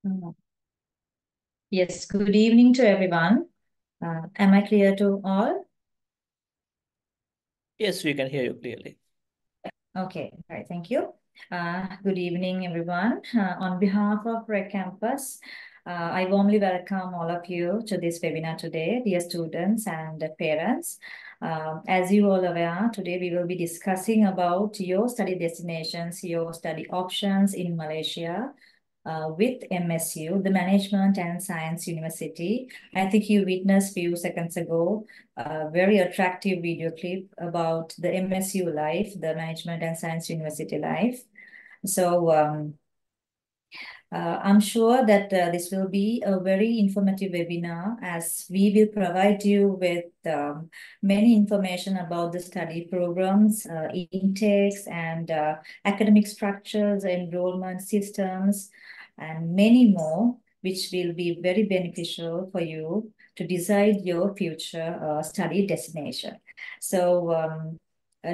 Mm. Yes, good evening to everyone. Am I clear to all? Yes, we can hear you clearly. Okay, all right, thank you. Good evening, everyone. On behalf of Rec Campus, I warmly welcome all of you to this webinar today, dear students and parents. As you all aware, today we will be discussing about your study destinations, your study options in Malaysia, with MSU, the Management and Science University. I think you witnessed few seconds ago a very attractive video clip about the MSU life, the Management and Science University life. So I'm sure that this will be a very informative webinar as we will provide you with many information about the study programs, intakes, and academic structures, enrollment systems, and many more, which will be very beneficial for you to decide your future study destination. So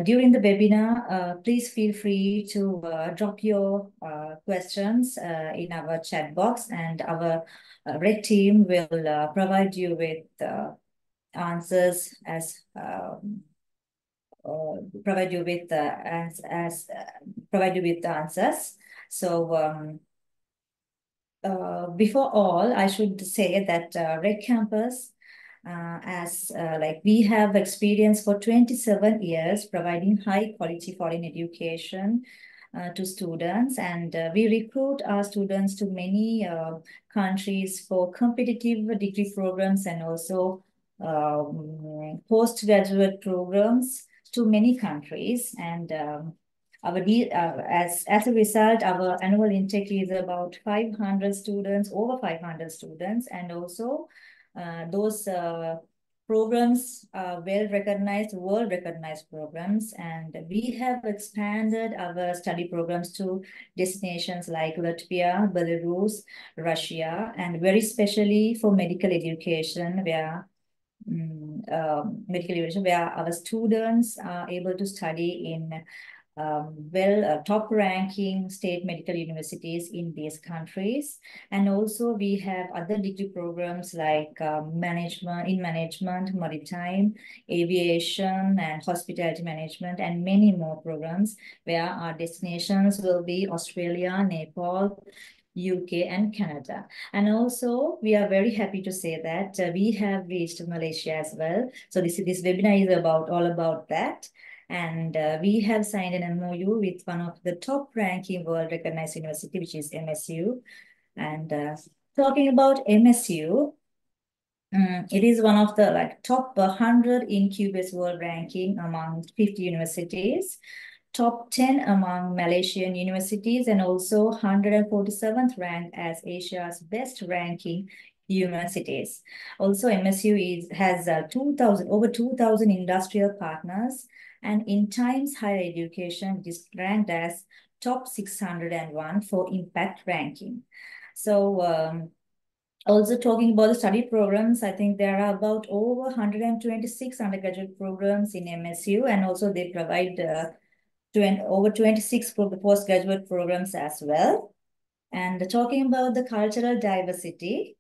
during the webinar, please feel free to drop your questions in our chat box, and our red team will provide you with answers as provide you with as provide you with the answers. So before all, I should say that Red Campus, as like we have experience for 27 years providing high quality foreign education to students, and we recruit our students to many countries for competitive degree programs and also postgraduate programs to many countries. And as a result, our annual intake is about 500 students, over 500 students, and also those programs are well recognized, world recognized programs, and we have expanded our study programs to destinations like Latvia, Belarus, Russia, and very specially for medical education, where medical education, where our students are able to study in top ranking state medical universities in these countries. And also we have other degree programs like management, maritime, aviation, and hospitality management, and many more programs where our destinations will be Australia, Nepal, UK, and Canada. And also, we are very happy to say that we have reached Malaysia as well. So this webinar is all about that. And we have signed an MOU with one of the top ranking world recognized university, which is MSU. And talking about MSU, it is one of the top 100 in QBS world ranking among 50 universities, top 10 among Malaysian universities, and also 147th ranked as Asia's best ranking universities. Also, MSU has over 2,000 industrial partners, and in Times Higher Education, it is ranked as top 601 for impact ranking. So also talking about the study programs, I think there are about over 126 undergraduate programs in MSU, and also they provide over 26 for the postgraduate programs as well. And talking about the cultural diversity,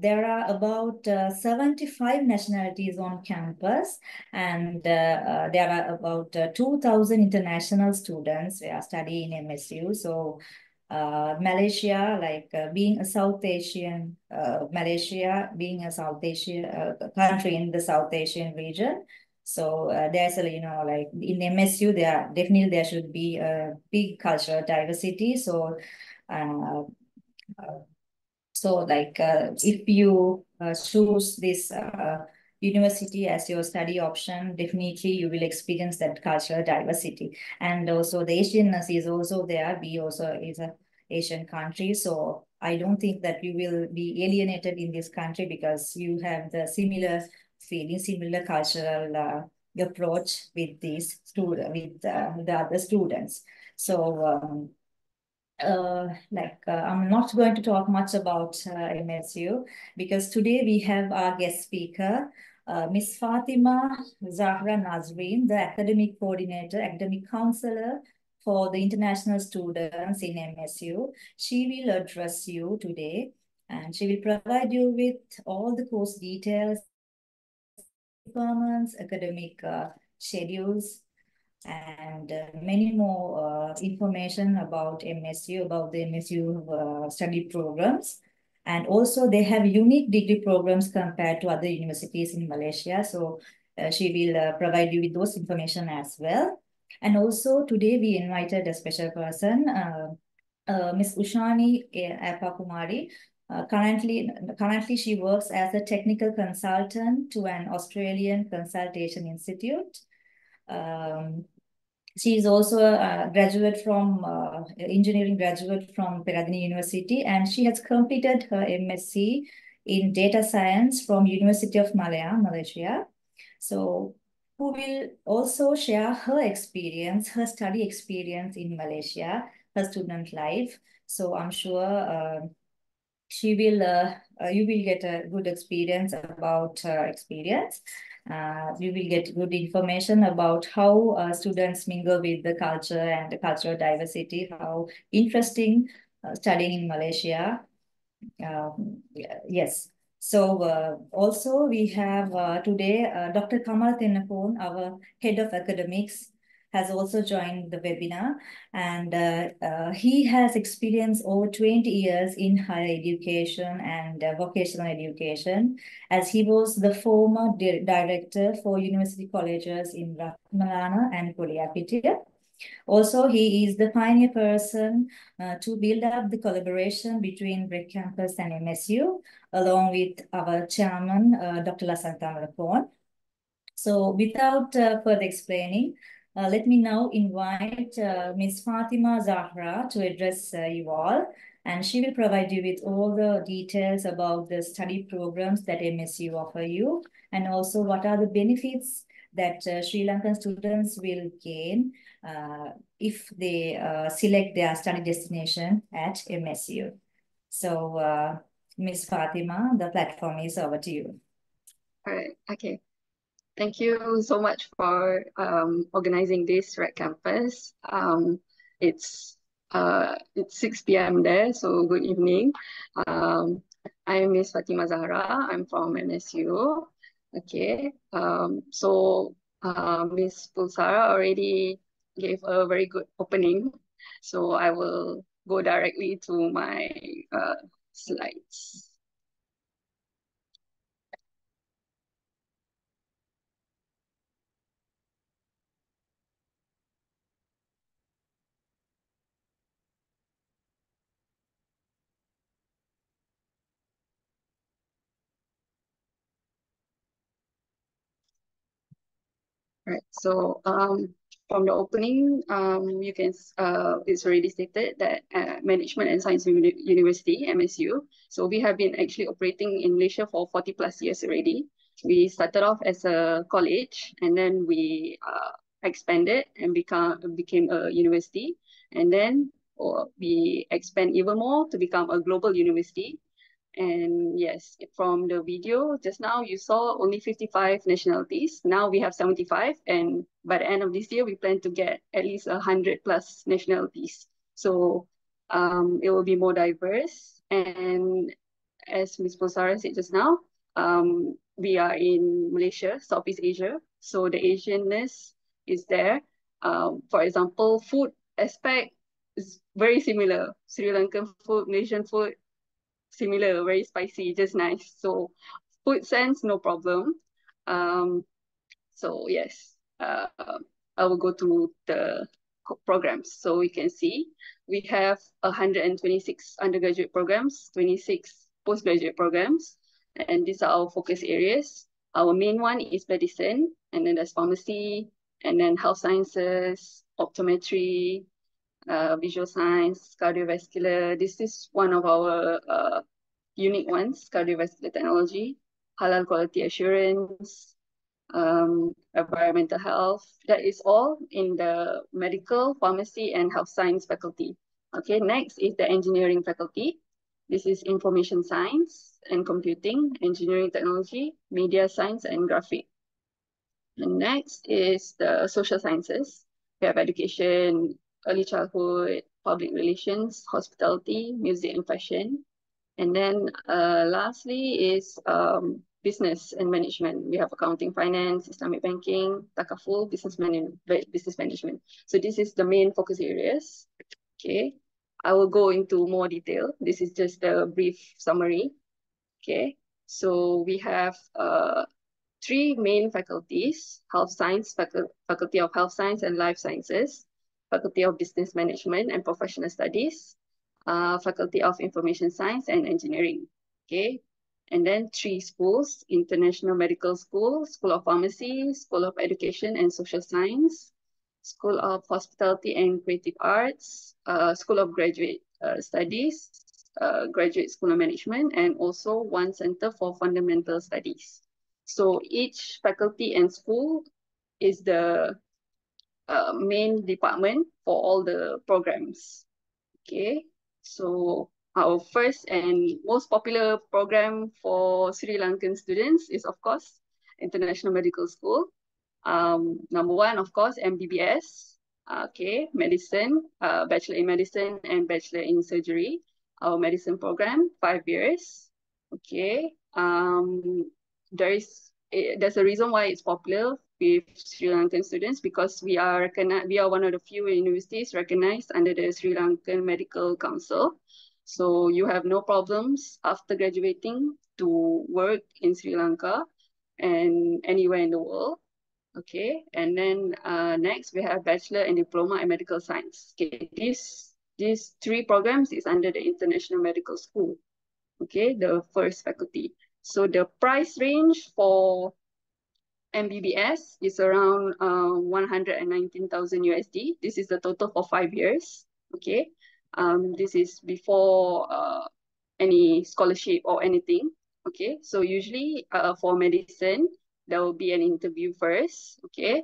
there are about 75 nationalities on campus, and there are about 2,000 international students who are studying in MSU. So Malaysia, being a South Asian, Malaysia being a South Asian country in the South Asian region. So there's a, like in MSU, there should be a big cultural diversity. So uh, if you choose this university as your study option, definitely you will experience that cultural diversity. And also the Asianness is also there. We also is a Asian country. So I don't think that you will be alienated in this country because you have the similar feeling, similar cultural approach with the other students. So I'm not going to talk much about MSU because today we have our guest speaker, Miss Fatima Zahra Nazreen, the academic coordinator, academic counselor for the international students in MSU. She will address you today and she will provide you with all the course details, requirements, academic schedules, and many more information about MSU, about the MSU study programs. And also they have unique degree programs compared to other universities in Malaysia. So she will provide you with those information as well. And also today we invited a special person, Miss Ushani Apakumari. Currently, she works as a technical consultant to an Australian consultation institute. Um, she is also a graduate from engineering graduate from Peradeniya University, and she has completed her MSc in data science from University of Malaya, Malaysia. So, who will also share her experience, her study experience in Malaysia, her student life. So, I'm sure she will you will get a good experience about her experience. You will get good information about how students mingle with the culture and the cultural diversity, how interesting studying in Malaysia. Yes. So also we have today Dr. Kamal Tenapon, our head of academics, has also joined the webinar, and he has experience over 20 years in higher education and vocational education, as he was the former director for university colleges in Malana and Kuliapitia. Also, he is the pioneer person to build up the collaboration between Red Campus and MSU, along with our chairman, Dr. Lasantha Malapon. So without further explaining, let me now invite Ms. Fatima Zahra to address you all, and she will provide you with all the details about the study programs that MSU offer you, and also what are the benefits that Sri Lankan students will gain if they select their study destination at MSU. So, Ms. Fatima, the platform is over to you. All right. Okay. Thank you so much for organizing this Red Campus. It's 6 p.m. there, so good evening. I'm Miss Fatima Zahra. I'm from MSU. Okay. Miss Pulsara already gave a very good opening, so I will go directly to my slides. Right. So from the opening, you can it's already stated that Management and Science University (MSU). So we have been actually operating in Malaysia for 40 plus years already. We started off as a college, and then we expanded and became a university, and then we expand even more to become a global university. And yes, from the video just now, you saw only 55 nationalities. Now we have 75. And by the end of this year, we plan to get at least 100 plus nationalities. So it will be more diverse. And as Ms. Posara said just now, we are in Malaysia, Southeast Asia. So the Asianness is there. For example, food aspect is very similar. Sri Lankan food, Malaysian food, similar, very spicy, just nice. So food sense, no problem. So yes, I will go to the programs. So we can see we have 126 undergraduate programs, 26 postgraduate programs, and these are our focus areas. Our main one is medicine, and then there's pharmacy, and then health sciences, optometry, visual science, cardiovascular. This is one of our unique ones: cardiovascular technology, halal quality assurance, environmental health. That is all in the medical, pharmacy, and health science faculty. Okay, next is the engineering faculty. This is information science and computing, engineering technology, media science, and graphic. And next is the social sciences. We have education, early childhood, public relations, hospitality, music and fashion. And then lastly is business and management. We have accounting, finance, Islamic banking, takaful, business management. So this is the main focus areas. Okay, I will go into more detail. This is just a brief summary. Okay, so we have three main faculties: health science, faculty of health science and life sciences, faculty of business management and professional studies, faculty of information science and engineering. Okay, and then three schools: international medical school, school of pharmacy, school of education and social science, school of hospitality and creative arts, school of graduate studies, graduate school of management, and also one center for fundamental studies. So each faculty and school is the main department for all the programs. Okay, so our first and most popular program for Sri Lankan students is, of course, International Medical School. Number one, of course, MBBS. Okay, medicine, Bachelor in Medicine and Bachelor in Surgery. Our medicine program, 5 years. Okay, there's a reason why it's popular with Sri Lankan students because we are one of the few universities recognized under the Sri Lankan Medical Council. So you have no problems after graduating to work in Sri Lanka and anywhere in the world. Okay, and then next we have Bachelor and Diploma in Medical Science. Okay, these three programs is under the International Medical School. Okay, the first faculty. So the price range for MBBS is around 119,000 USD. This is the total for 5 years. Okay, this is before any scholarship or anything. Okay, so usually for medicine, there will be an interview first. Okay,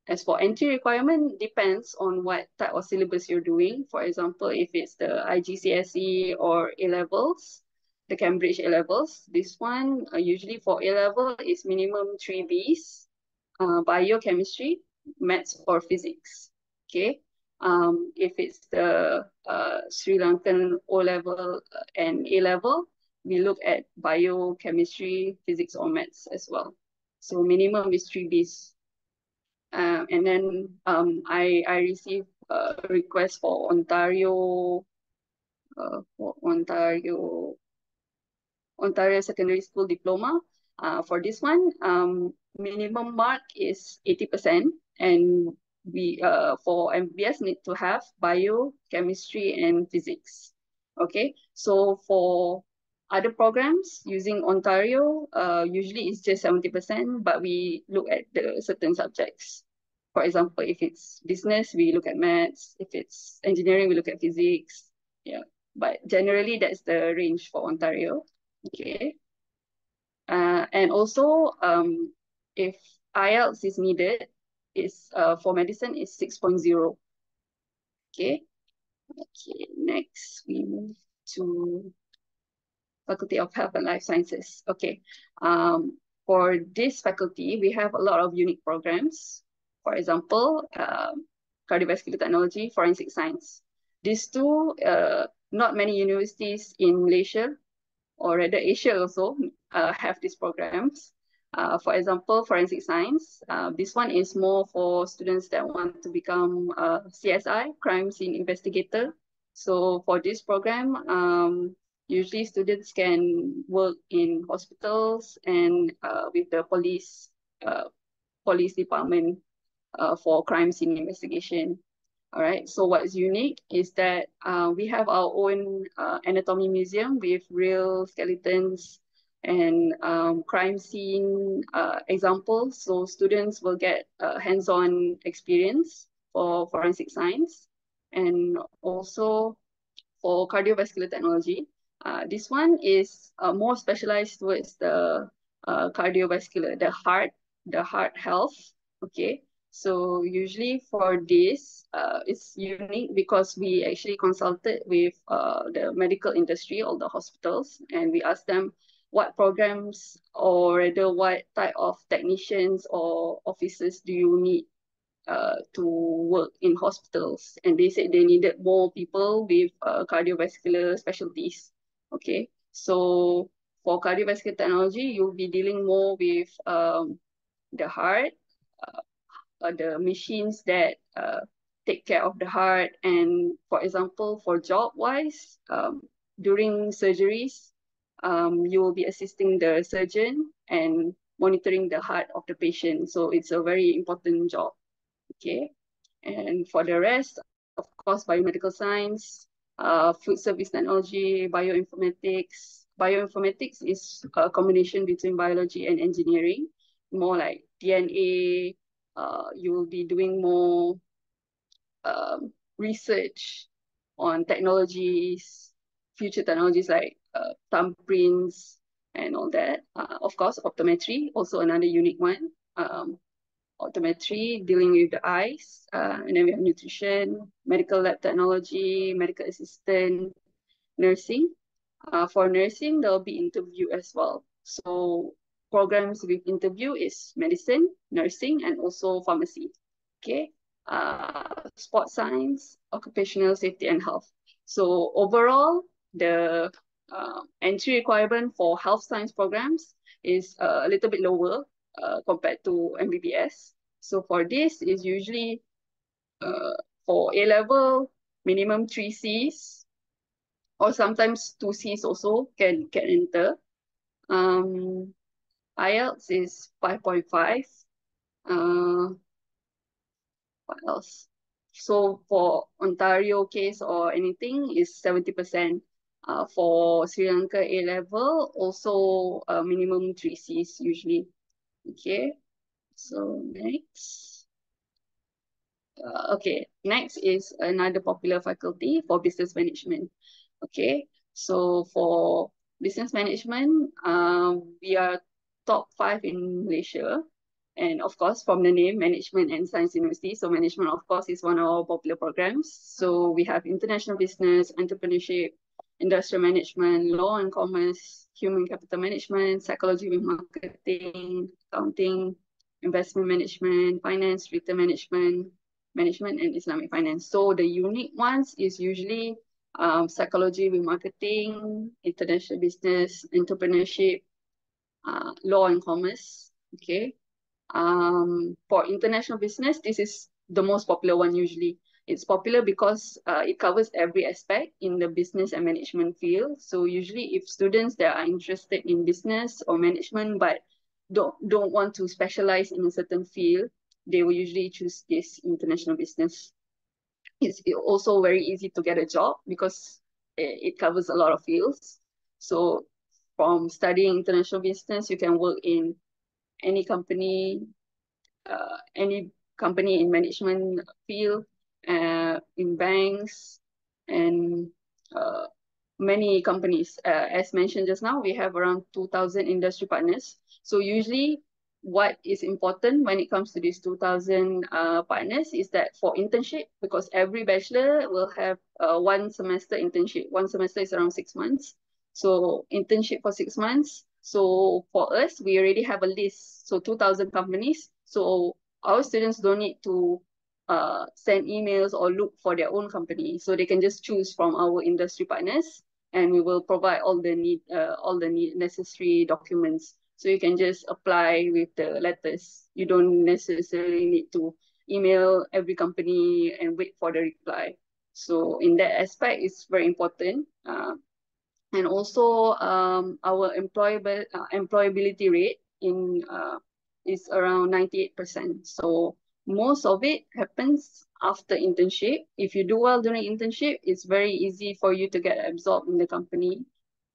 as for entry requirement, depends on what type of syllabus you're doing. For example, if it's the IGCSE or A levels, the Cambridge A levels, this one usually for A level is minimum 3Bs, biochemistry, maths or physics. Okay, if it's the Sri Lankan O level and A level, we look at biochemistry, physics or maths as well. So minimum is 3Bs. And then I received a request for Ontario Secondary School Diploma. For this one, minimum mark is 80%, and we for MBS need to have bio, chemistry, and physics. Okay, so for other programs using Ontario, usually it's just 70%, but we look at the certain subjects. For example, if it's business, we look at maths. If it's engineering, we look at physics. Yeah, but generally that's the range for Ontario. Okay. And also, if IELTS is needed, is for medicine is 6.0. Okay. Okay. Next, we move to Faculty of Health and Life Sciences. Okay. For this faculty, we have a lot of unique programs. For example, cardiovascular technology, forensic science. These two, not many universities in Malaysia or rather Asia also have these programs. For example, forensic science. This one is more for students that want to become CSI, crime scene investigator. So for this program, usually students can work in hospitals and with the police department for crime scene investigation. All right, so what's unique is that we have our own anatomy museum with real skeletons and crime scene examples. So students will get hands-on experience for forensic science. And also for cardiovascular technology, this one is more specialized towards the cardiovascular, the heart health. Okay, so usually for this, it's unique because we actually consulted with the medical industry, all the hospitals, and we asked them what programs or rather what type of technicians or officers do you need to work in hospitals, and they said they needed more people with cardiovascular specialties. Okay, so for cardiovascular technology, you'll be dealing more with the heart, the machines that take care of the heart, and for example, for job wise, during surgeries, you will be assisting the surgeon and monitoring the heart of the patient. So it's a very important job. Okay. And for the rest, of course, biomedical science, food service technology, bioinformatics. Bioinformatics is a combination between biology and engineering, more like DNA. You will be doing more research on technologies, future technologies like thumbprints and all that. Of course, optometry, also another unique one. Optometry, dealing with the eyes, and then we have nutrition, medical lab technology, medical assistant, nursing. For nursing, there'll be interview as well. So programs with interview is medicine, nursing, and also pharmacy. Okay. Sports science, occupational safety and health. So overall, the entry requirement for health science programs is a little bit lower compared to MBBS. So for this is usually for A level, minimum 3 Cs, or sometimes 2 Cs also can enter. IELTS is 5.5. What else? So for Ontario case or anything is 70%. For Sri Lanka A level, also minimum 3 Cs usually. Okay, so next. Okay, next is another popular faculty for business management. Okay, so for business management, we are top 5 in Malaysia. And of course, from the name, Management and Science University. So management, of course, is one of our popular programs. So we have international business, entrepreneurship, industrial management, law and commerce, human capital management, psychology with marketing, accounting, investment management, finance, retail management, management and Islamic finance. So the unique ones is usually psychology with marketing, international business, entrepreneurship, law and commerce. Okay. For international business, this is the most popular one usually. It's popular because it covers every aspect in the business and management field. So usually if students that are interested in business or management but don't want to specialize in a certain field, they will usually choose this international business. It's also very easy to get a job because it covers a lot of fields. So from studying international business, you can work in any company, in management field, in banks, and uh, many companies. As mentioned just now, we have around 2,000 industry partners. So usually what is important when it comes to these 2,000 partners is that for internship, because every bachelor will have 1 semester internship. 1 semester is around 6 months. So internship for 6 months. So for us, we already have a list. So 2,000 companies. So our students don't need to send emails or look for their own company. So they can just choose from our industry partners, and we will provide all the necessary documents. So you can just apply with the letters. You don't necessarily need to email every company and wait for the reply. So in that aspect, it's very important. And also our employability rate is around 98%. So most of it happens after internship. If you do well during internship, it's very easy for you to get absorbed in the company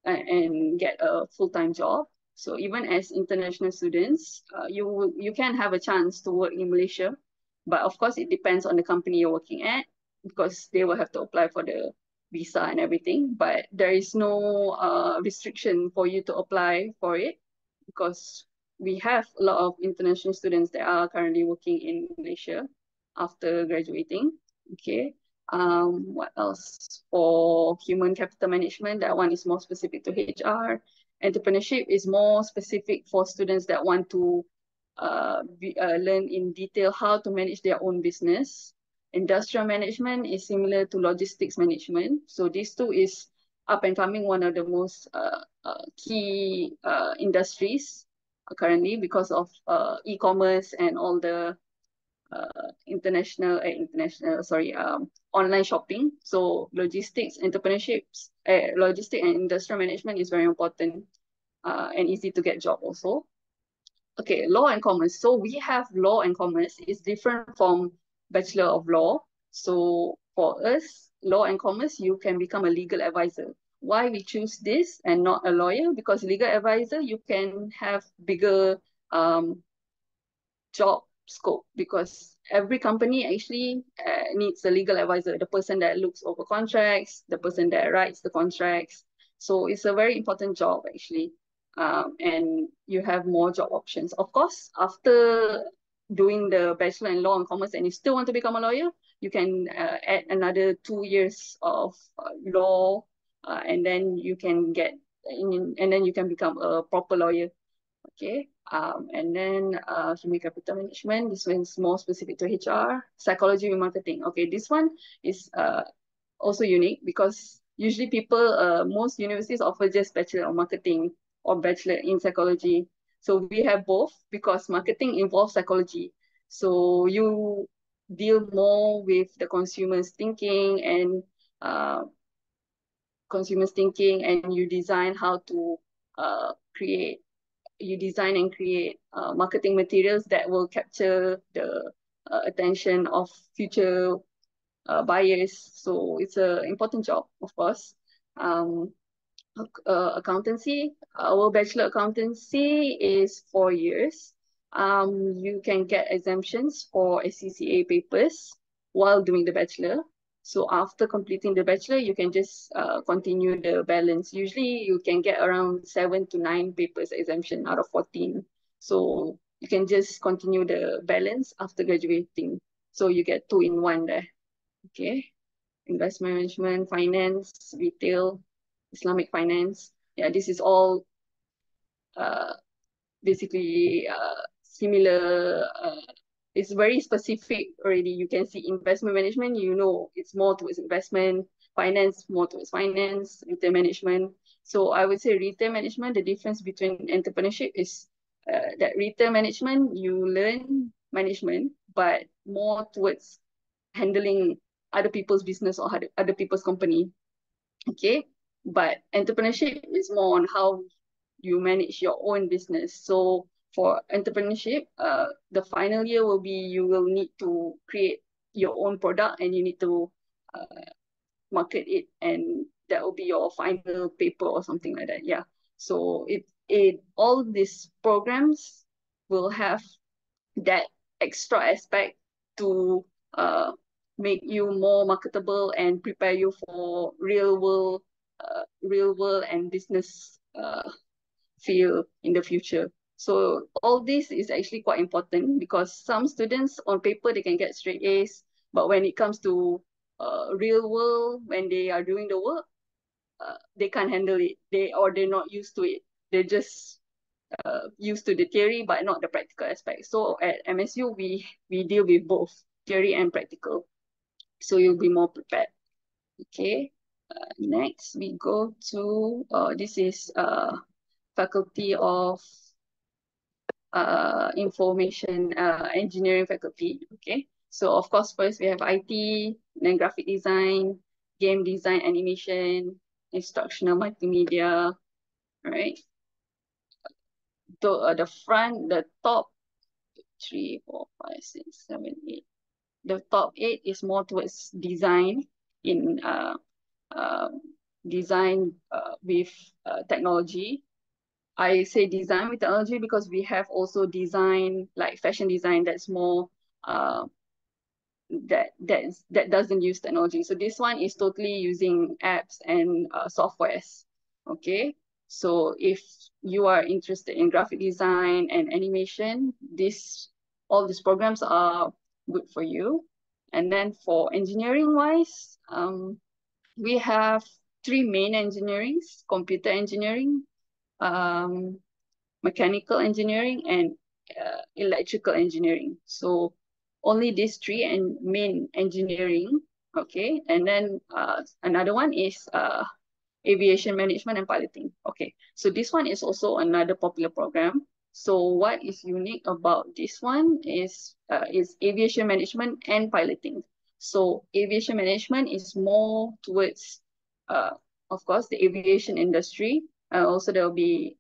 and get a full-time job. So even as international students, you can have a chance to work in Malaysia, but of course it depends on the company you're working at, because they will have to apply for the visa and everything. But there is no restriction for you to apply for it, because we have a lot of international students that are currently working in Malaysia after graduating. Okay. What else? For human capital management, that one is more specific to HR. Entrepreneurship is more specific for students that want to learn in detail how to manage their own business. Industrial management is similar to logistics management. So these two is up and coming, one of the most key industries currently because of e-commerce and all the online shopping. So logistics, entrepreneurships, logistic and industrial management is very important and easy to get job also. Okay, law and commerce. So we have law and commerce. It's different from Bachelor of Law. So for us, law and commerce, you can become a legal advisor. Why we choose this and not a lawyer? Because legal advisor, you can have bigger job scope because every company actually needs a legal advisor, the person that looks over contracts, the person that writes the contracts. So it's a very important job actually. And you have more job options. Of course, after doing the Bachelor in Law and Commerce and you still want to become a lawyer, you can add another 2 years of law and then you can and then you can become a proper lawyer. Okay. And then human capital management. This one is more specific to HR. Psychology and marketing. Okay, this one is also unique because usually most universities offer just Bachelor of Marketing or Bachelor in Psychology. So we have both because marketing involves psychology. So you deal more with the uh, consumers thinking and you design how to create you design and create marketing materials that will capture the attention of future buyers. So it's an important job, of course. Um, Accountancy, our bachelor accountancy is 4 years. You can get exemptions for SCCA papers while doing the bachelor. So after completing the bachelor, you can just continue the balance. Usually you can get around 7 to 9 papers exemption out of 14. So you can just continue the balance after graduating. So you get 2 in 1 there. Okay. Investment management, finance, retail, Islamic finance. Yeah, this is all uh, basically similar. It's very specific already. You can see investment management, it's more towards investment, finance, more towards finance, retail management. So I would say retail management, the difference between entrepreneurship is that retail management, you learn management, but more towards handling other people's business or other people's company. Okay. But entrepreneurship is more on how you manage your own business. So for entrepreneurship, the final year will be you will need to create your own product and you need to market it, and that will be your final paper or something like that. Yeah. So it all these programs will have that extra aspect to uh, make you more marketable and prepare you for real world and business field in the future. So all this is actually quite important because some students on paper they can get straight A's, but when it comes to real world, when they are doing the work, they can't handle it. They're not used to it. They're just used to the theory but not the practical aspect. So at MSU we deal with both theory and practical. So you'll be more prepared. Okay. Next we go to this is Faculty of Information Engineering faculty. Okay. So of course first we have IT, then graphic design, game design, animation, instructional multimedia, right? So the top 3, 4, 5, 6, 7, 8. The top 8 is more towards design in uh, design with technology. I say design with technology because we have also design like fashion design that's more uh, that doesn't use technology. So this one is totally using apps and softwares. Okay, so if you are interested in graphic design and animation, all these programs are good for you. And then for engineering wise, we have 3 main engineerings: computer engineering, mechanical engineering, and electrical engineering. So only these three and main engineering, okay. And then another one is aviation management and piloting. Okay, so this one is also another popular program. So what is unique about this one is aviation management and piloting. So aviation management is more towards, uh, of course, the aviation industry. Also, there will be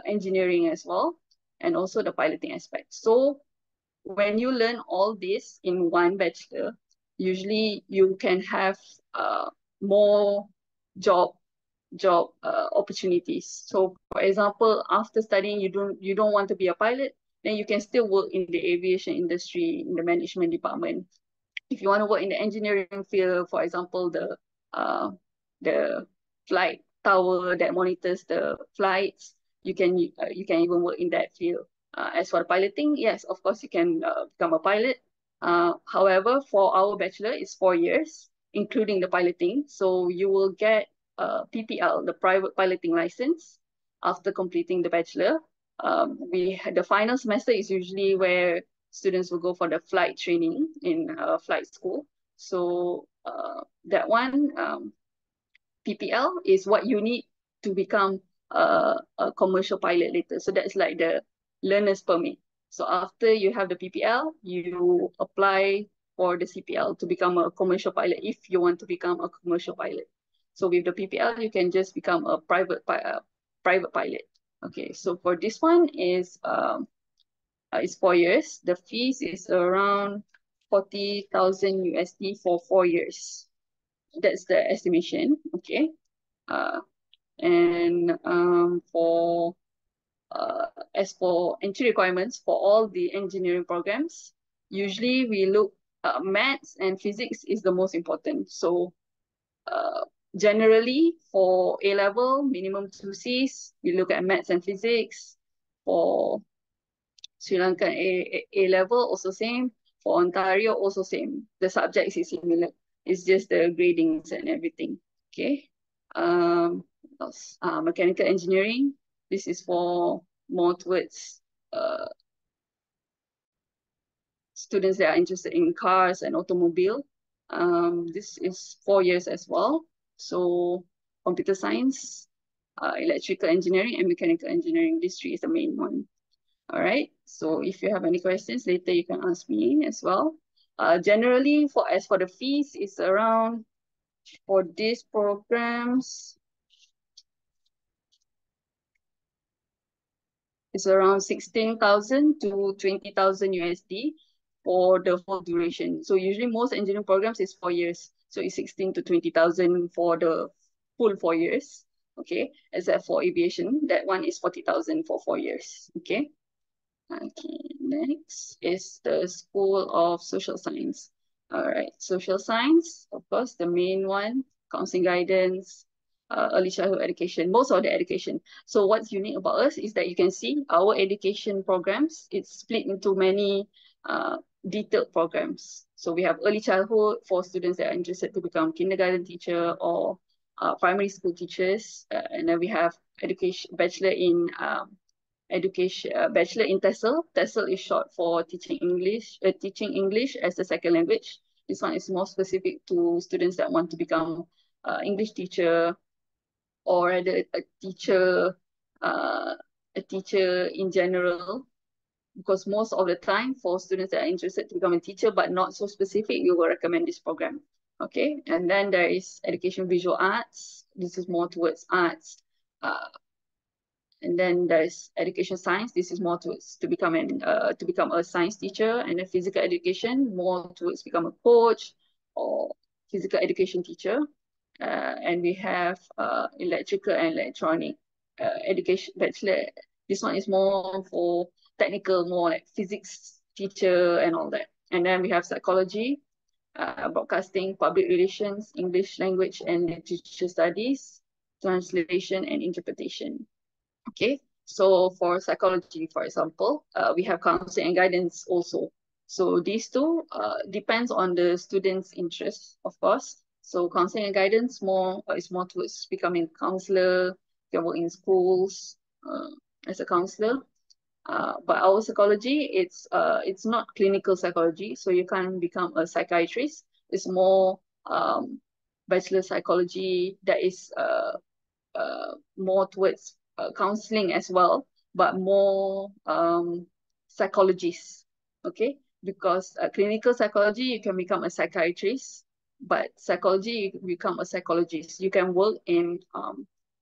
engineering as well, and also the piloting aspect. So when you learn all this in one bachelor, usually you can have more job opportunities. So for example, after studying, you don't want to be a pilot, then you can still work in the aviation industry in the management department. If you want to work in the engineering field, for example, the flight tower that monitors the flights, you can even work in that field. As for the piloting, yes, of course you can become a pilot. However, for our bachelor, it's 4 years, including the piloting. So you will get PPL, the private piloting license, after completing the bachelor. The final semester is usually where students will go for the flight training in flight school. So that one, PPL is what you need to become a commercial pilot later. So that's like the learner's permit. So after you have the PPL, you apply for the CPL to become a commercial pilot if you want to become a commercial pilot. So with the PPL, you can just become a private pilot. Okay, so for this one is 4 years. The fees is around 40,000 USD for 4 years. That's the estimation. Okay. Uh, and for as for entry requirements for all the engineering programs, usually we look maths and physics is the most important. So generally for A level, minimum 2Cs, we look at maths and physics. For Sri Lankan A level also same. For Ontario also same. The subjects is similar. It's just the gradings and everything. Okay. Mechanical engineering. This is for more towards students that are interested in cars and automobile. This is 4 years as well. So computer science, electrical engineering, and mechanical engineering. This three is the main one. All right. So if you have any questions later, you can ask me as well. Generally, as for the fees, it's around for these programs, it's around 16,000 to 20,000 USD for the whole duration. So usually most engineering programs is 4 years. So it's 16 to 20,000 for the full 4 years. Okay. Except for aviation, that one is 40,000 for 4 years. Okay. Okay, next is the School of Social Science. All right, social science, of course, the main one, counseling guidance, early childhood education, most of the education. So what's unique about us is that you can see our education programs, it's split into many detailed programs. So we have early childhood for students that are interested to become kindergarten teacher or primary school teachers. And then we have education, bachelor in education, bachelor in TESOL. TESOL is short for teaching English as a second language. This one is more specific to students that want to become English teacher or uh, a teacher in general. Because most of the time, for students that are interested to become a teacher but not so specific, we will recommend this program. Okay, and then there is education visual arts. This is more towards arts. Uh, and then there's education science. This is more towards to become a science teacher, and then physical education more towards become a coach or physical education teacher. And we have electrical and electronic education bachelor. This one is more for technical, more like physics teacher and all that. And then we have psychology, broadcasting, public relations, English language and literature studies, translation and interpretation. Okay, so for psychology, for example, we have counseling and guidance also. So these two depends on the student's interest, of course. So counseling and guidance is more towards becoming a counselor. You can work in schools as a counselor. But our psychology, it's not clinical psychology, so you can't become a psychiatrist. It's more bachelor psychology that is more towards counseling as well, but more psychologists. Okay, because clinical psychology you can become a psychiatrist, but psychology you become a psychologist. You can work in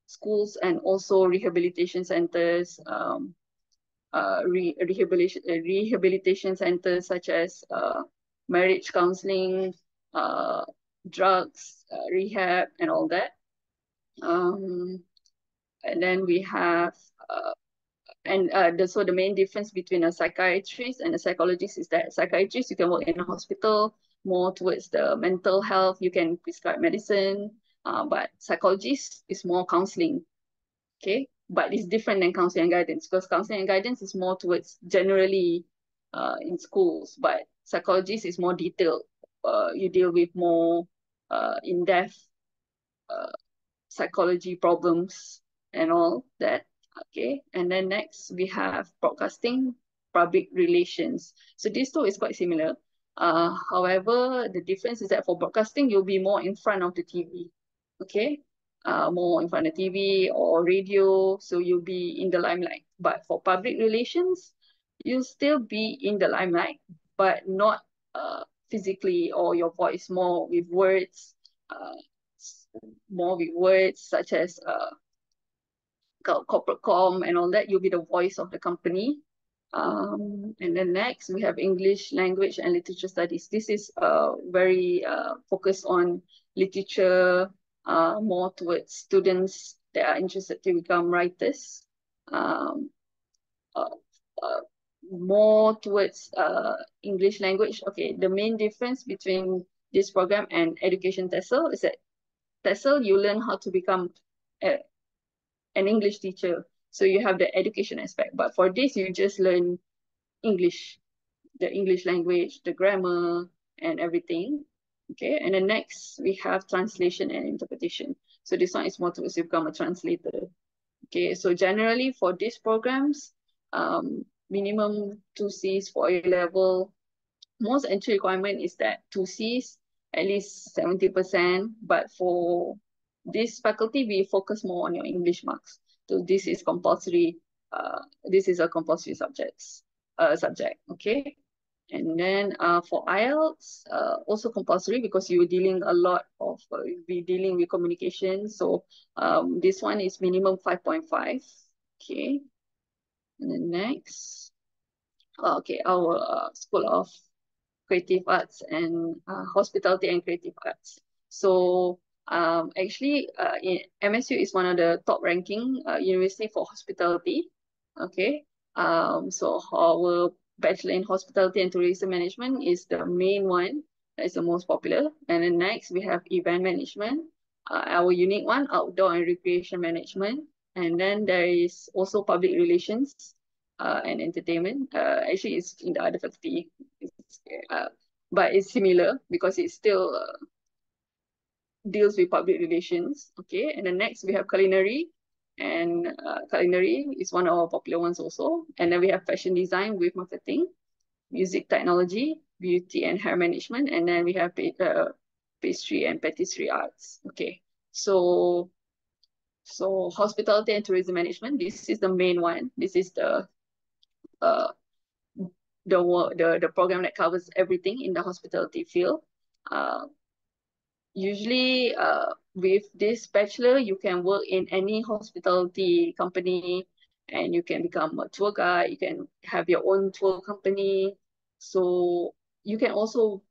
schools and also rehabilitation centers. Rehabilitation centers such as marriage counseling, uh, drugs, rehab, and all that. And then we have so the main difference between a psychiatrist and a psychologist is that psychiatrist you can work in a hospital more towards the mental health. You can prescribe medicine, but psychologist is more counseling. Okay, but it's different than counseling and guidance, because counseling and guidance is more towards generally in schools, but psychologist is more detailed. You deal with more in-depth uh, psychology problems and all that. Okay, and then next we have broadcasting, public relations. So these two is quite similar. However, the difference is that for broadcasting, you'll be more in front of the TV. Okay, more in front of TV or radio, so you'll be in the limelight. But for public relations, you'll still be in the limelight, but not physically, or your voice more with words, uh, more with words such as corporate com and all that. You'll be the voice of the company. And then next we have English language and literature studies. This is very focused on literature, more towards students that are interested to become writers. Um, uh, uh, More towards English language. Okay, the main difference between this program and education TESOL is that TESOL you learn how to become a, an English teacher. So you have the education aspect. But for this, you just learn English, the English language, the grammar, and everything. Okay, and then next we have translation and interpretation. So this one is more towards you become a translator. Okay, so generally for these programs, minimum 2 Cs for A level. Most entry requirement is that 2 Cs, at least 70%, but for this faculty, we focus more on your English marks. So this is compulsory, this is a compulsory subject, okay? And then for IELTS, also compulsory because you're dealing a lot of, you'll be dealing with communication. So this one is minimum 5.5, okay? And then next, okay, our School of Creative Arts and Hospitality and Creative Arts. So actually, MSU is one of the top ranking university for hospitality. Okay, so our Bachelor in Hospitality and Tourism Management is the main one. That is the most popular. And then next we have Event Management, our unique one, Outdoor and Recreation Management. And then there is also Public Relations and Entertainment. Actually, it's in the other faculty. Uh, but it's similar because it still deals with public relations. Okay, and then next we have culinary, and culinary is one of our popular ones also. And then we have fashion design with marketing, music technology, beauty and hair management, and then we have pastry and patisserie arts. Okay, so hospitality and tourism management. This is the main one. This is uh, the program that covers everything in the hospitality field. Uh, Usually, with this bachelor, you can work in any hospitality company, and you can become a tour guide. You can have your own tour company. So you can also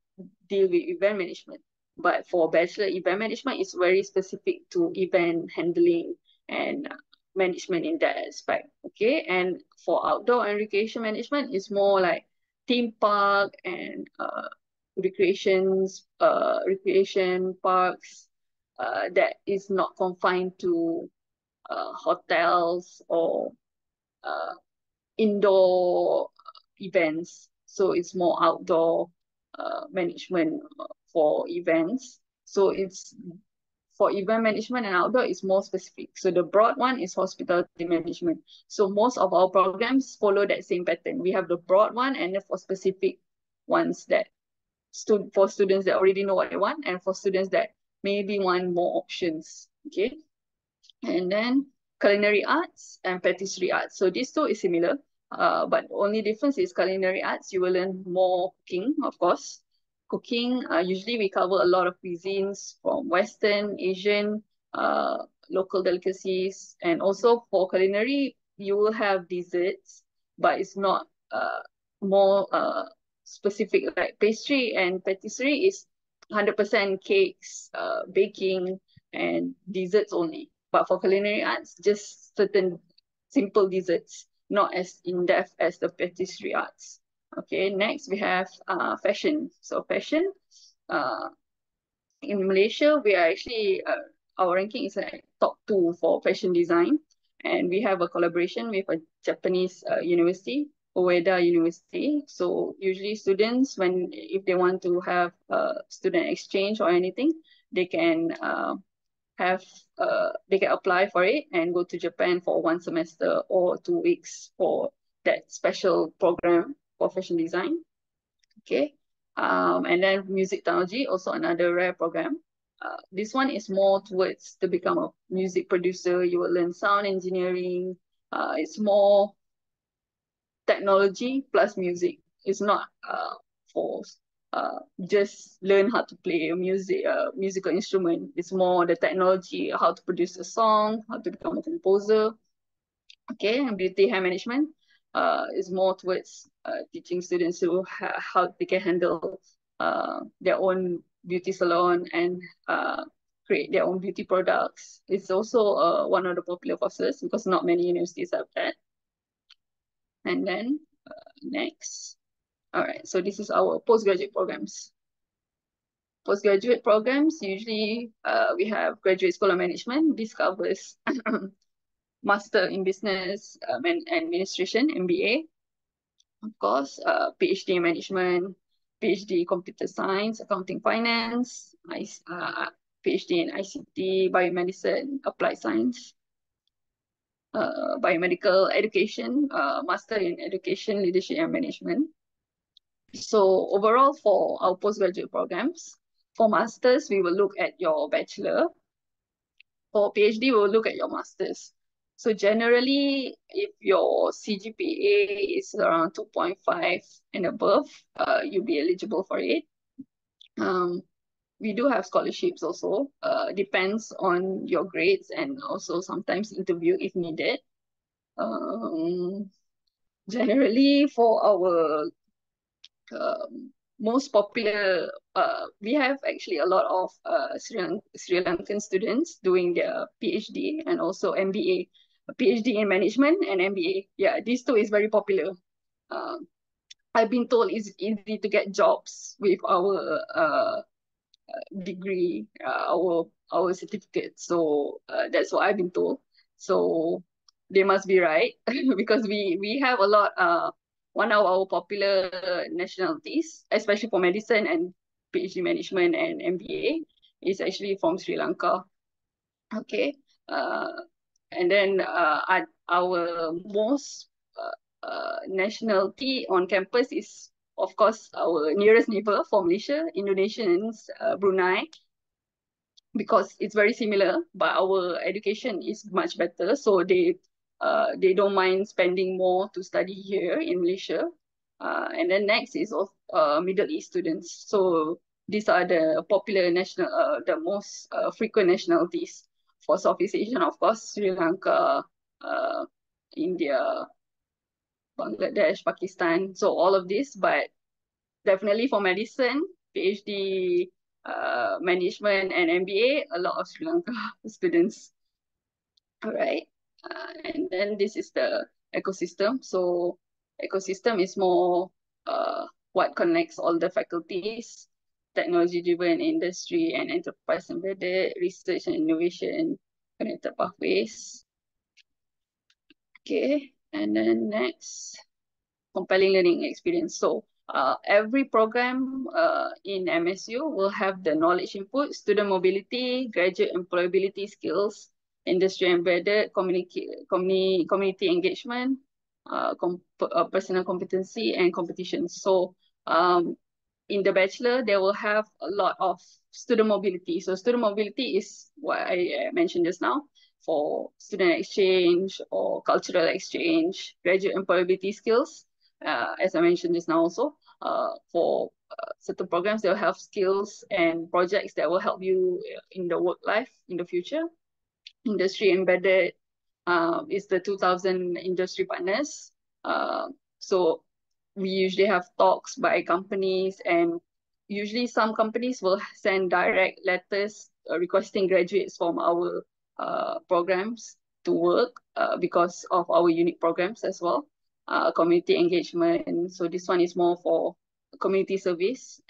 deal with event management. But for bachelor, event management is very specific to event handling and management in that aspect. Okay, and for outdoor and recreation management, it's more like theme park and recreation parks that is not confined to hotels or uh, indoor events. So it's more outdoor management for events. So it's for event management and outdoor is more specific. So the broad one is hospitality management. So most of our programs follow that same pattern. We have the broad one and then for specific ones that for students that already know what they want and for students that maybe want more options. Okay. And then culinary arts and patisserie arts. So these two is similar, but only difference is culinary arts, you will learn more cooking, of course. Cooking, usually we cover a lot of cuisines from Western, Asian, local delicacies, and also for culinary, you will have desserts, but it's not more specific. Like pastry and patisserie is 100% cakes, baking, and desserts only. But for culinary arts, just certain simple desserts, not as in-depth as the patisserie arts. Okay, next we have fashion. So fashion, uh, in Malaysia, we are actually, our ranking is like top 2 for fashion design. And we have a collaboration with a Japanese university, Ueda University. So usually students, if they want to have a student exchange or anything, they can they can apply for it and go to Japan for 1 semester or 2 weeks for that special program for fashion design. Okay. And then music technology, also another rare program. This one is more towards to become a music producer. You will learn sound engineering. It's more technology plus music. It's not for just learn how to play a musical instrument. It's more the technology, how to produce a song, how to become a composer. Okay, and beauty hair management is more towards teaching students how they can handle their own beauty salon and create their own beauty products. It's also one of the popular courses because not many universities have that. And then next. All right, so this is our postgraduate programs. Postgraduate programs, usually we have Graduate School of Management. This covers Master in Business and Administration, MBA. Of course, PhD in Management, PhD in Computer Science, Accounting Finance, PhD in ICT, Biomedicine, Applied Science, Biomedical Education, Master in Education, Leadership and Management. So overall for our postgraduate programs, for masters, we will look at your bachelor. For PhD, we will look at your masters. So generally, if your CGPA is around 2.5 and above, you'll be eligible for it. We do have scholarships also, depends on your grades and also sometimes interview if needed. Generally, for our most popular, we have actually a lot of Sri Lankan students doing their PhD and also MBA, PhD in management and MBA. Yeah, these two is very popular. I've been told it's easy to get jobs with our degree, our certificate. So that's what I've been told. So they must be right because we have a lot. One of our popular nationalities, especially for medicine and PhD management and MBA, is actually from Sri Lanka. Okay. And then our most nationality on campus is, of course, our nearest neighbor for Malaysia, Indonesians, Brunei, because it's very similar, but our education is much better. So they don't mind spending more to study here in Malaysia. And then next is Middle East students. So these are the popular the most frequent nationalities for Southeast Asian, of course, Sri Lanka, India, Bangladesh, Pakistan. So all of this, but definitely for medicine, PhD, management, and MBA, a lot of Sri Lanka students. All right. And then this is the ecosystem. So ecosystem is more what connects all the faculties, technology-driven industry and enterprise embedded, research and innovation, connected pathways. Okay. And then next, compelling learning experience. So Every program in MSU will have the knowledge input, student mobility, graduate employability skills, industry embedded, community engagement, personal competency, and competitions. So in the bachelor, they will have a lot of student mobility. So student mobility is what I mentioned just now for student exchange or cultural exchange, graduate employability skills, as I mentioned just now also, for certain programs, they'll have skills and projects that will help you in the work life in the future. Industry embedded is the 2000 industry partners. So we usually have talks by companies, and usually some companies will send direct letters requesting graduates from our programs to work because of our unique programs as well. Community engagement. So this one is more for community service,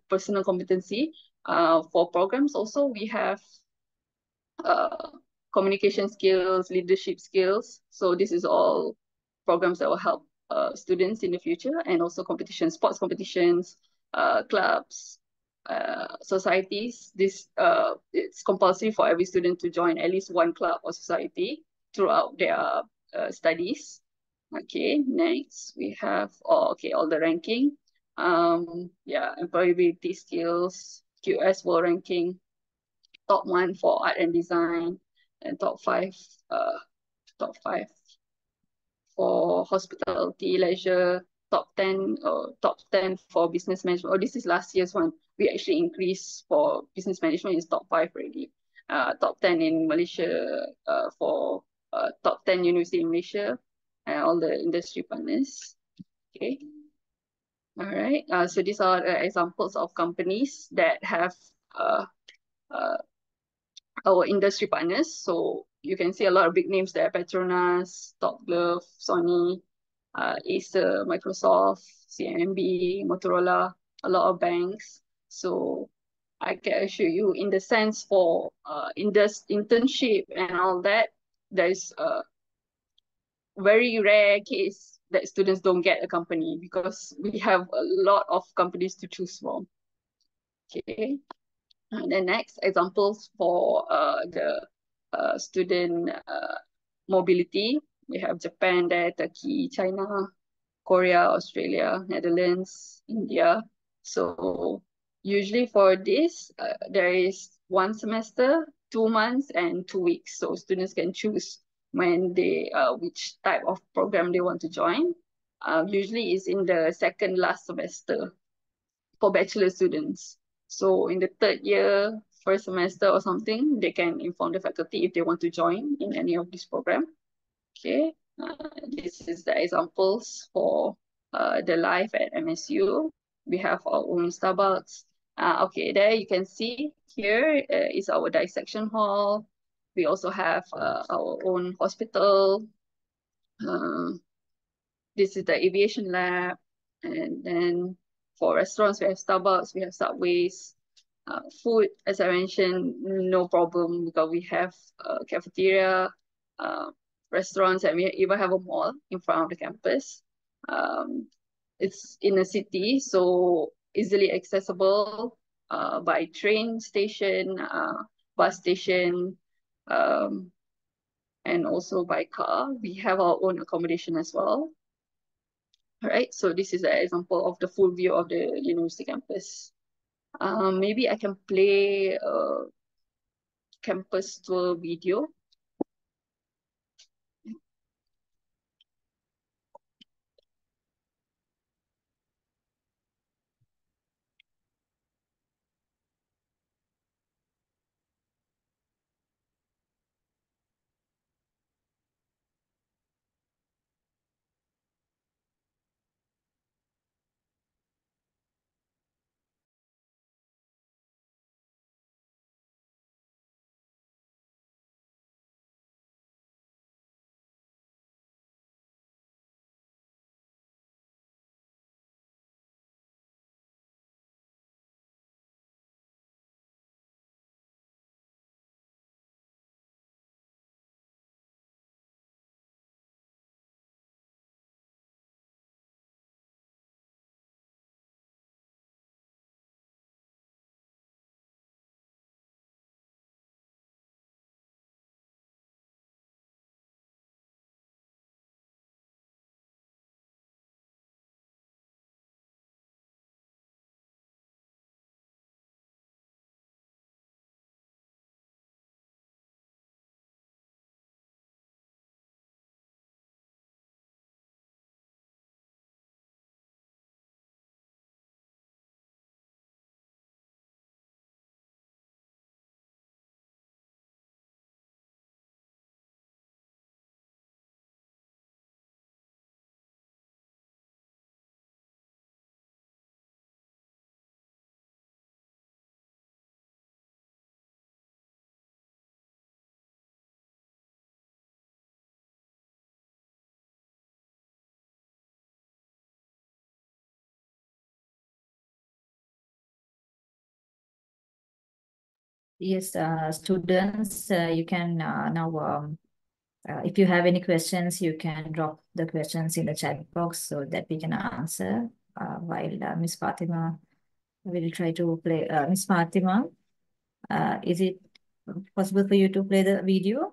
personal competency. For programs also, we have uh, communication skills, leadership skills. So this is all programs that will help students in the future, and also competitions, sports competitions, clubs, societies. This it's compulsory for every student to join at least one club or society throughout their studies. Okay, next we have all the ranking. Yeah, employability skills, QS World Ranking, top one for art and design, and uh, top five for hospitality, leisure, top 10 for business management. Oh, this is last year's one. We actually increased for business management is top five already. Top 10 in Malaysia for top 10 university in Malaysia and all the industry partners. Okay. All right. So these are examples of companies that have uh, uh, our industry partners. So you can see a lot of big names there: Petronas, Top Glove, Sony, Acer, Microsoft, CMB, Motorola, a lot of banks. So I can assure you, in the sense for internship and all that, there's a very rare case that students don't get a company because we have a lot of companies to choose from. Okay. And the next examples for the student mobility, we have Japan there, Turkey, China, Korea, Australia, Netherlands, India. So usually for this, there is 1 semester, 2 months, and 2 weeks. So students can choose when they which type of program they want to join. Usually is in the second last semester for bachelor students. So in the third year, first semester or something, they can inform the faculty if they want to join in any of this program. Okay, this is the examples for the life at MSU. We have our own Starbucks. Okay, there you can see here is our dissection hall. We also have our own hospital. Uh, this is the aviation lab. And then for restaurants, we have Starbucks, we have Subways. Food, as I mentioned, no problem because we have cafeteria, uh, restaurants, and we even have a mall in front of the campus. Um, it's in a city, so easily accessible by train station, bus station, um, and also by car. We have our own accommodation as well. All right, so this is an example of the full view of the university campus. Maybe I can play a campus tour video. Yes, students, you can now, if you have any questions, you can drop the questions in the chat box so that we can answer while Miss Fatima will try to play. Miss Fatima, is it possible for you to play the video?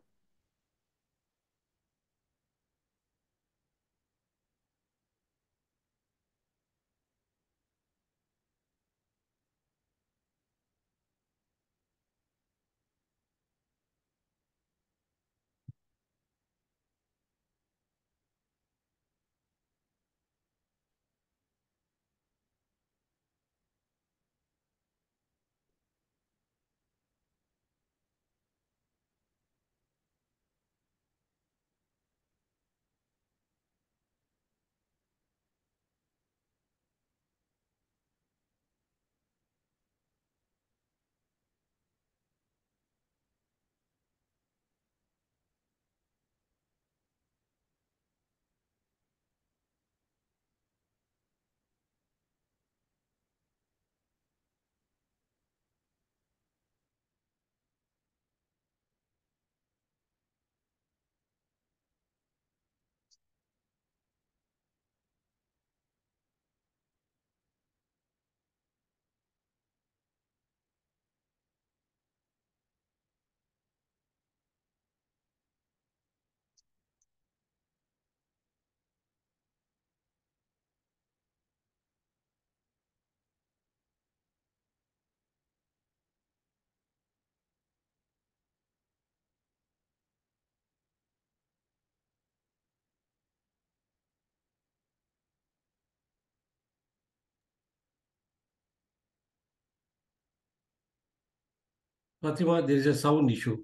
Fatima, there is a sound issue.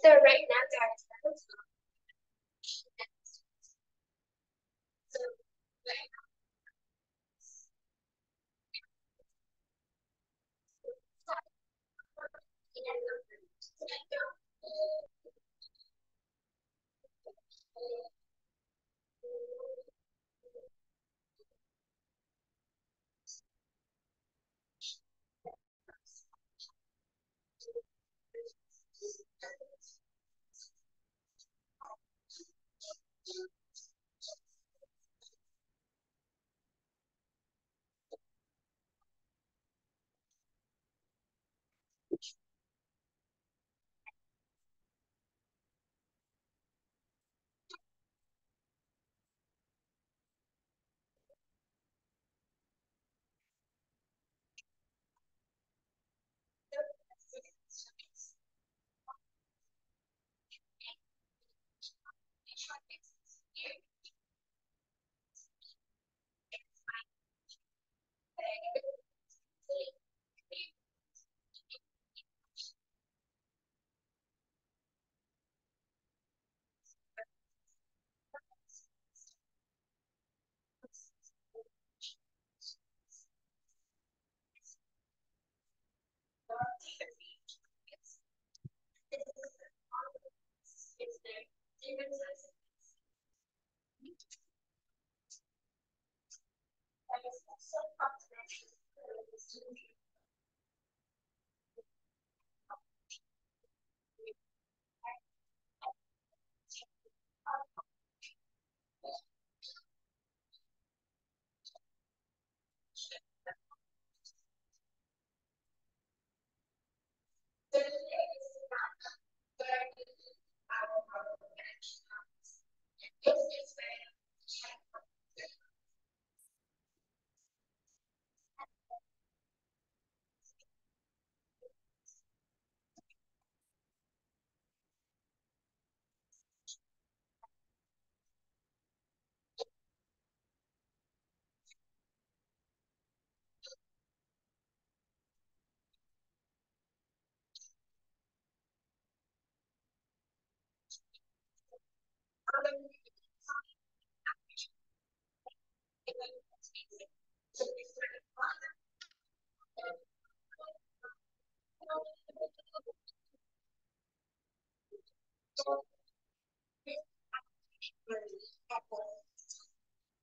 So right now there are 12. So right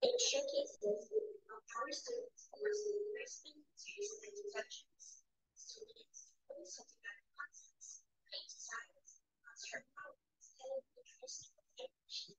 it showcases our students using interesting visual interventions. Students also develop concepts, create science, construct problems, and interesting information.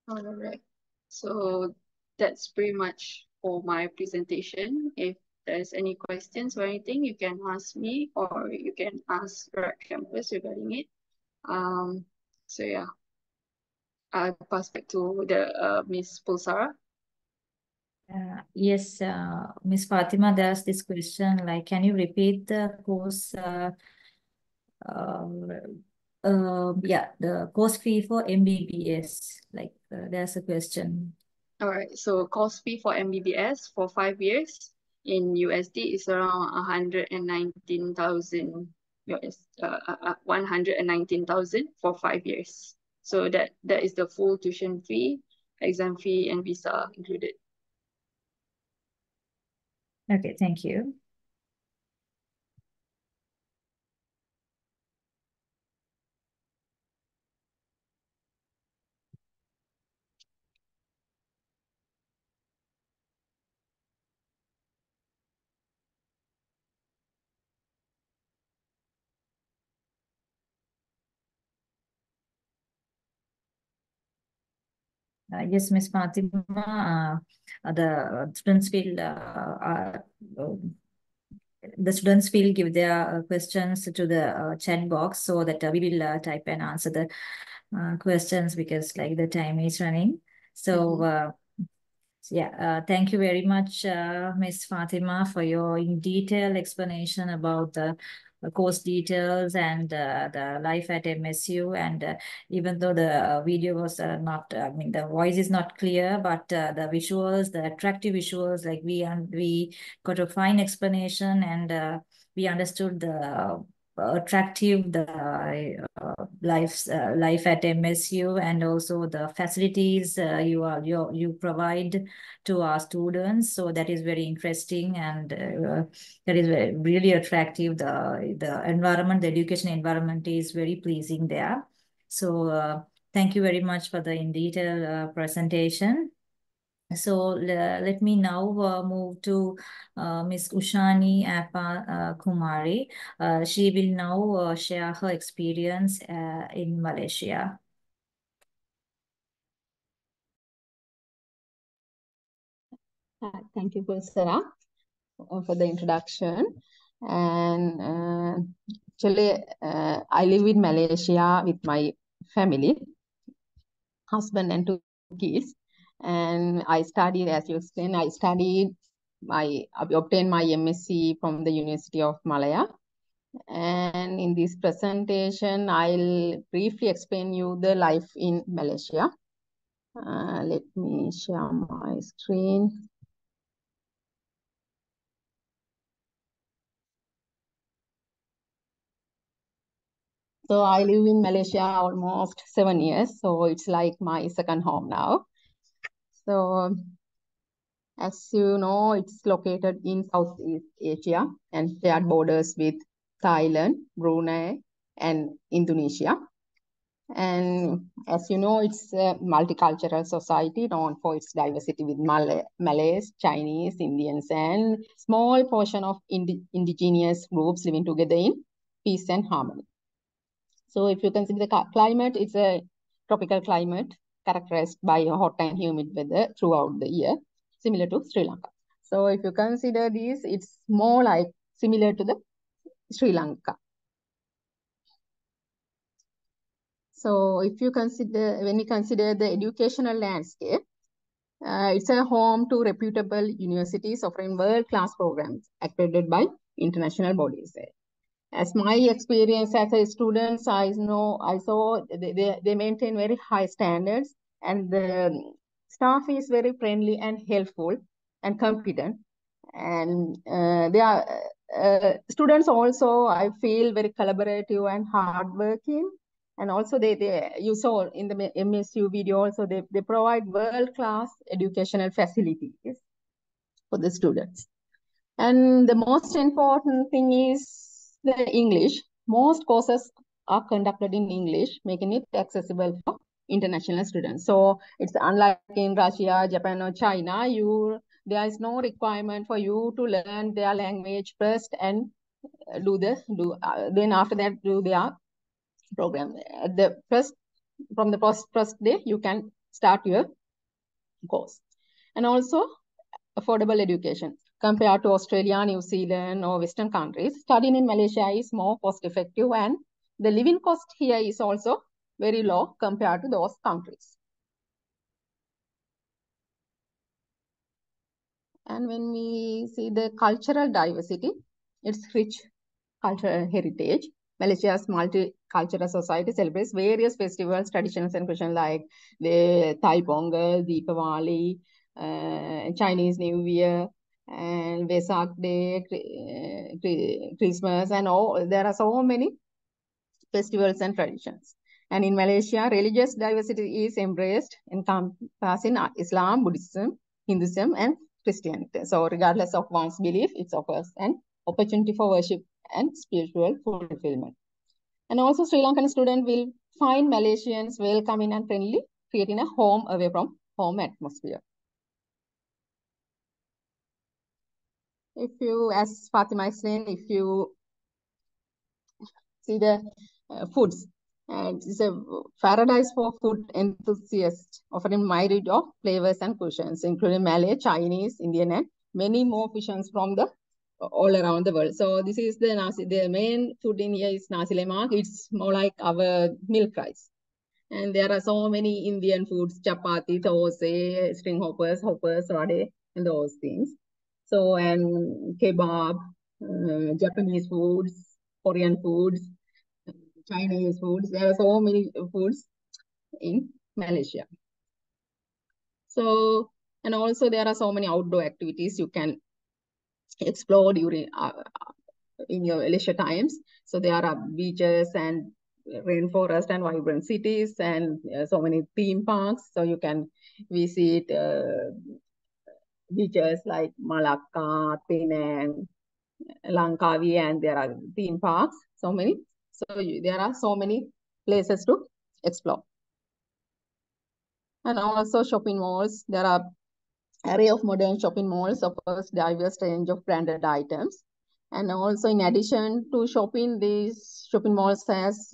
All right. So that's pretty much for my presentation. If there's any questions or anything, you can ask me or you can ask Red Campus regarding it. So yeah, I'll pass back to the Miss Pulsara. Yes, Miss Fatima, there's this question like, can you repeat the course? Yeah, the course fee for MBBS. Like, there's a question. All right. So course fee for MBBS for 5 years in USD is around 119,000 119,000 for 5 years. So that is the full tuition fee, exam fee, and visa included. Okay, thank you. Yes, Miss Fatima, the students will give their questions to the chat box so that we will type and answer the questions because like the time is running. So yeah, thank you very much, Ms. Fatima, for your in detail explanation about the course details and the life at MSU. And even though the video was not, I mean, the voice is not clear, but the visuals, the attractive visuals, like we got a fine explanation and we understood the attractive the life at MSU and also the facilities you provide to our students. So that is very interesting and that is really attractive. The environment, the education environment is very pleasing there. So thank you very much for the in detail presentation. So let me now move to Ms. Ushani Appa Kumari. She will now share her experience in Malaysia. Thank you, Pulsara, for the introduction. And actually, I live in Malaysia with my family, husband and two kids. And I studied, as you explained, I obtained my MSc from the University of Malaya. And in this presentation, I'll briefly explain you the life in Malaysia. Let me share my screen. So I live in Malaysia almost 7 years. So it's like my second home now. So as you know, it's located in Southeast Asia and shared borders with Thailand, Brunei, and Indonesia. And as you know, it's a multicultural society known for its diversity with Malays, Chinese, Indians, and small portion of indigenous groups living together in peace and harmony. So if you consider the climate, it's a tropical climate characterized by a hot and humid weather throughout the year, similar to Sri Lanka. So if you consider this, it's more like similar to the Sri Lanka. So if you consider, when you consider the educational landscape, it's a home to reputable universities offering world-class programs accredited by international bodies. As my experience as a student, I saw they maintain very high standards and the staff is very friendly and helpful and competent. And they are students also, I feel, very collaborative and hardworking. And also you saw in the MSU video also, they provide world-class educational facilities for the students. And the most important thing is the English. Most courses are conducted in English, making it accessible for international students. So it's unlike in Russia, Japan, or China, there is no requirement for you to learn their language first and then after that do their program. From the first day, you can start your course. And also affordable education. Compared to Australia, New Zealand, or Western countries, studying in Malaysia is more cost effective, and the living cost here is also very low compared to those countries. And when we see the cultural diversity, it's rich cultural heritage. Malaysia's multicultural society celebrates various festivals, traditions, and cuisine like the Thai Pongal, Deepavali, Chinese New Year, and Vesak Day, Christmas, and all. There are so many festivals and traditions. And in Malaysia, religious diversity is embraced, encompassing Islam, Buddhism, Hinduism, and Christianity. So regardless of one's belief, it offers an opportunity for worship and spiritual fulfillment. And also Sri Lankan students will find Malaysians welcoming and friendly, creating a home away from home atmosphere. If you, as Fatima explained, if you see the foods, and it's a paradise for food enthusiasts, offering myriad of flavors and cuisines, including Malay, Chinese, Indian, and many more cuisines from the all around the world. So this is the nasi. The main food in here is nasi lemak. It's more like our milk rice. And there are so many Indian foods: chapati, thosai, string hoppers, vade, and those things. So, and kebab, Japanese foods, Korean foods, Chinese foods. There are so many foods in Malaysia. So, and also there are so many outdoor activities you can explore during in your leisure times. So there are beaches and rainforest and vibrant cities, and so many theme parks. So you can visit beaches like Malacca, Penang, Langkawi, and there are theme parks. So many. So there are so many places to explore. And also shopping malls. There are array of modern shopping malls offers diverse range of branded items. And also in addition to shopping, these shopping malls has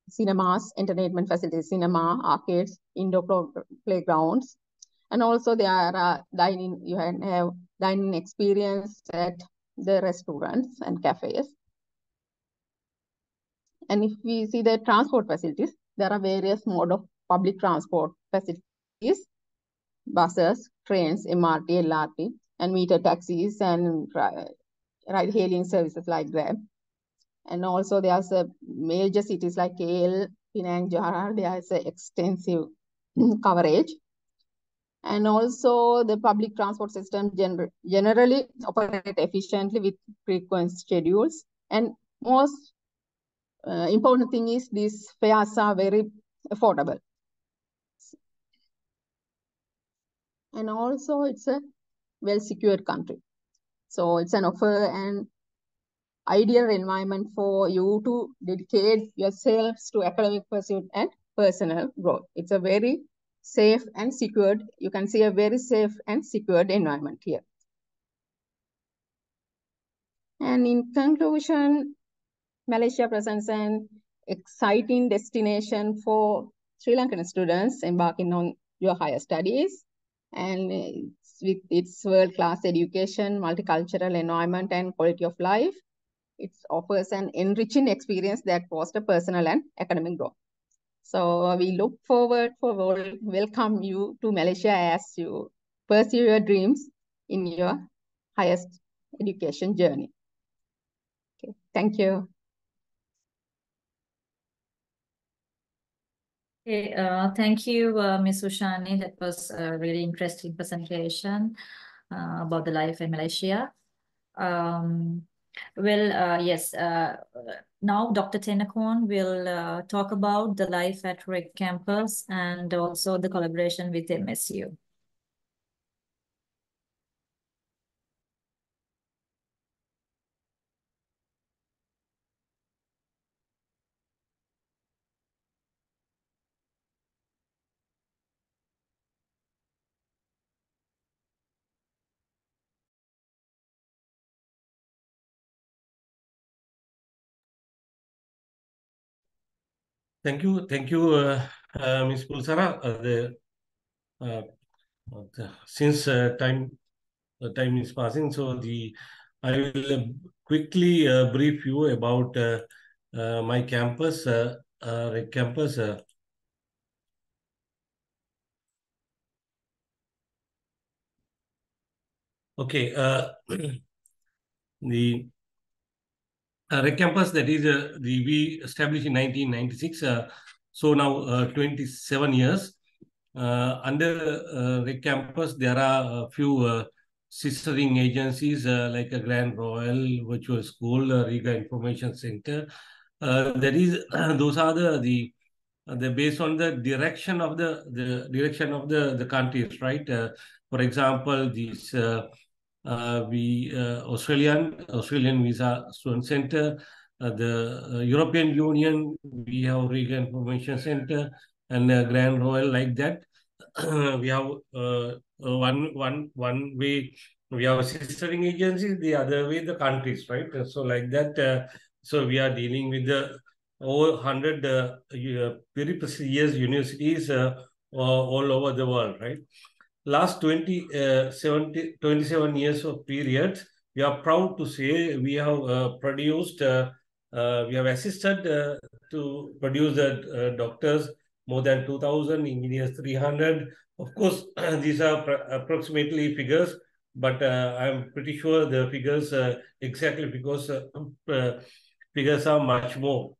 cinemas, entertainment facilities, cinema, arcades, indoor playgrounds. And also there are dining, you have dining experience at the restaurants and cafes. And if we see the transport facilities, there are various mode of public transport facilities: buses, trains, MRT, LRT, and meter taxis, and ride-hailing services like Grab. And also there's a major cities like KL, Penang, Johor, there's a extensive coverage. And also the public transport system generally operate efficiently with frequent schedules. And most important thing is these fares are very affordable. And also it's a well-secured country. So it's an offer and ideal environment for you to dedicate yourselves to academic pursuit and personal growth. It's a very safe and secured, you can see a very safe and secured environment here. And in conclusion, Malaysia presents an exciting destination for Sri Lankan students embarking on your higher studies. And with its world-class education, multicultural environment, and quality of life, it offers an enriching experience that fosters personal and academic growth. So we look forward for welcome you to Malaysia as you pursue your dreams in your highest education journey. Okay, thank you. Okay, thank you, Ms. Ushani. That was a really interesting presentation about the life in Malaysia. Yes, now Dr. Tenakon will talk about the life at REC campus and also the collaboration with MSU. Thank you, Ms. Pulsara, since time is passing, so I will quickly brief you about my campus, REC campus. Okay, the REC campus, that is we established in 1996. So now 27 years. Under REC campus, there are a few sistering agencies like a Grand Royal Virtual School, Riga Information Center. That is, those are the based on the direction of the direction of the countries, right? For example, these we Australian Visa Student Center, the European Union, we have Riga Information Center, and Grand Royal, like that. We have one way we have sistering agencies, the other way the countries, right? So like that, so we are dealing with the over 100 very prestigious universities all over the world, right? Last 27 years of period, we are proud to say we have produced, we have assisted to produce the doctors, more than 2,000, engineers 300. Of course, these are approximately figures, but I'm pretty sure the figures exactly, because figures are much more.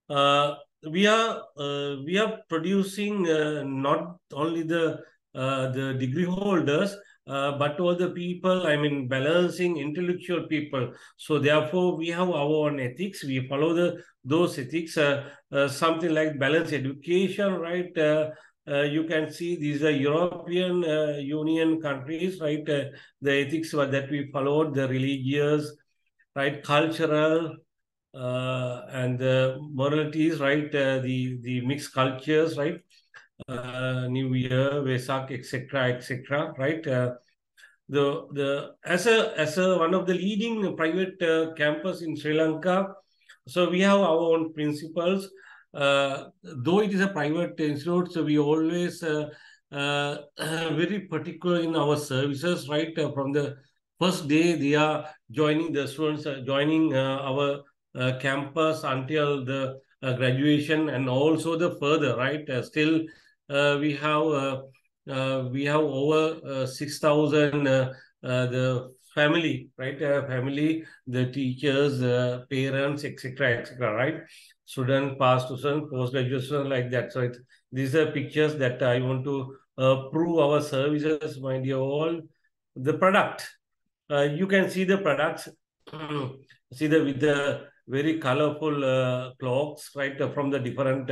Uh, we are producing not only the degree holders, but all the people, I mean, balancing intellectual people. So therefore, we have our own ethics. We follow those ethics, something like balanced education, right? You can see these are European Union countries, right? The ethics that we followed, the religious, right, cultural, and the moralities, right? The mixed cultures, right? New Year, Vesak, etc., right? The as a one of the leading private campus in Sri Lanka, so we have our own principles. Though it is a private institute, so we always very particular in our services, right? From the first day they are joining, the students joining our campus until the graduation, and also the further, right? Still, we have over 6,000 the family, right? Family, the teachers, parents, etc., right? Student, past student, postgraduate student, like that. So these are pictures that I want to prove our services, my dear all. The product, you can see the products. See with the very colorful clocks, right, from the different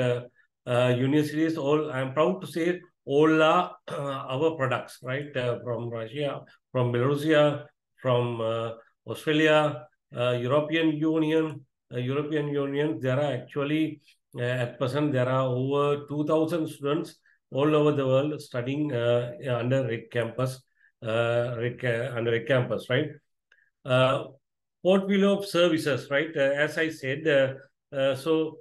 universities. All, I'm proud to say, all are our products, right, from Russia, from Belarusia, from Australia, European Union. There are actually at present there are over 2,000 students all over the world studying under RIC campus, under RIC campus, right? Portfolio of services, right? As I said, so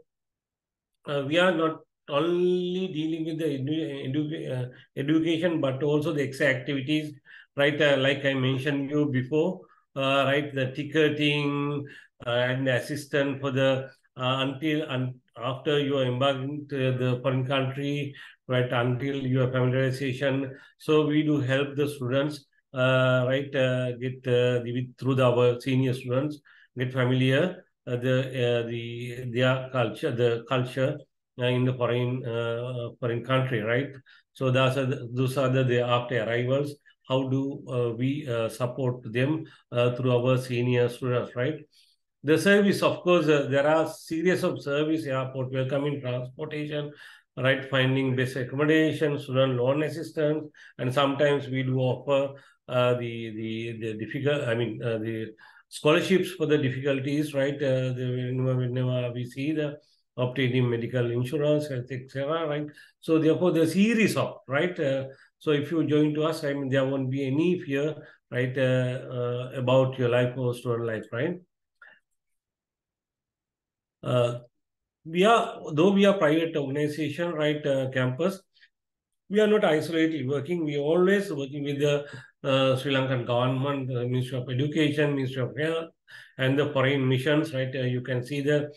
we are not only dealing with the education, but also the extra activities, right? Like I mentioned you before, right? The ticketing and assistance for the until and after you are embarking to the foreign country, right? Until your familiarization. So we do help the students, right? Get through our senior students get familiar their culture, the culture in the foreign country, right? So those are the after arrivals. How do we support them through our senior students, right? The service, of course, there are series of service: airport welcoming, transportation, right, finding best accommodation, student loan assistance, and sometimes we do offer the difficult, I mean, the scholarships for the difficulties, right? Whenever we see the obtaining medical insurance, health, etc., right? So therefore, the series of, right? So if you join to us, I mean, there won't be any fear, right, about your life or student life, right? though we are private organization, right, campus, we are not isolated working. We always working with the Sri Lankan government, Ministry of Education, Ministry of Health, and the foreign missions, right? You can see the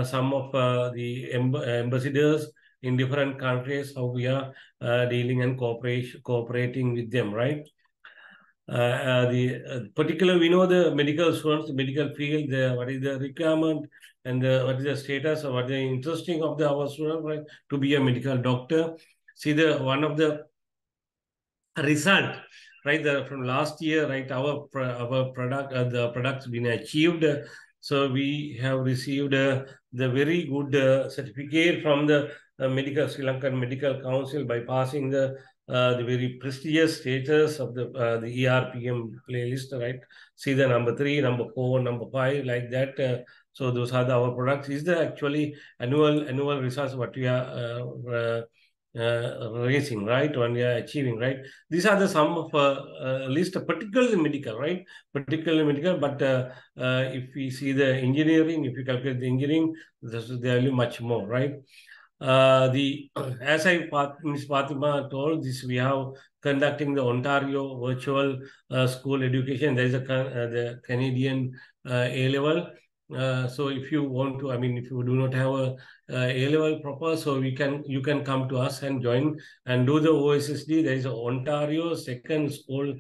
some of the ambassadors in different countries, how we are dealing and cooperating with them, right? Particular, we know the medical students, the medical field, what is the requirement and what is the status or what is the interesting of our student, right, to be a medical doctor. See the one of the result, right, from last year, right, our product, the products been achieved. So we have received the very good certificate from the Sri Lankan Medical Council by passing the very prestigious status of the ERPM playlist, right? See the number 3, number 4, number 5, like that. So those are our products. Is the actually annual results what we are raising, right? When we are achieving, right? These are the some of list, particularly medical, right? Particularly medical, but if we see the engineering, if you calculate the engineering, there will be much more, right? As Ms. Fatima told, this we have conducting the Ontario virtual school education. There is the Canadian A level. So if you want to, I mean, if you do not have a level proper, so you can come to us and join and do the OSSD. There is a Ontario second school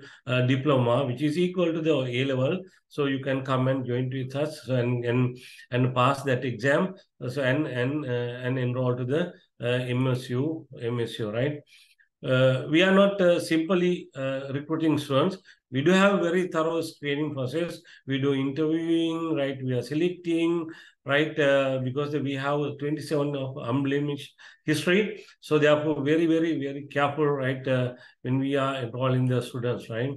diploma, which is equal to the A level. So you can come and join with us and pass that exam. So and enroll to the MSU, right? We are not simply recruiting students. We do have very thorough screening process. We do interviewing, right? We are selecting, right? Because we have 27 of unblemished history. So therefore, very, very, very careful, right? When we are enrolling the students, right?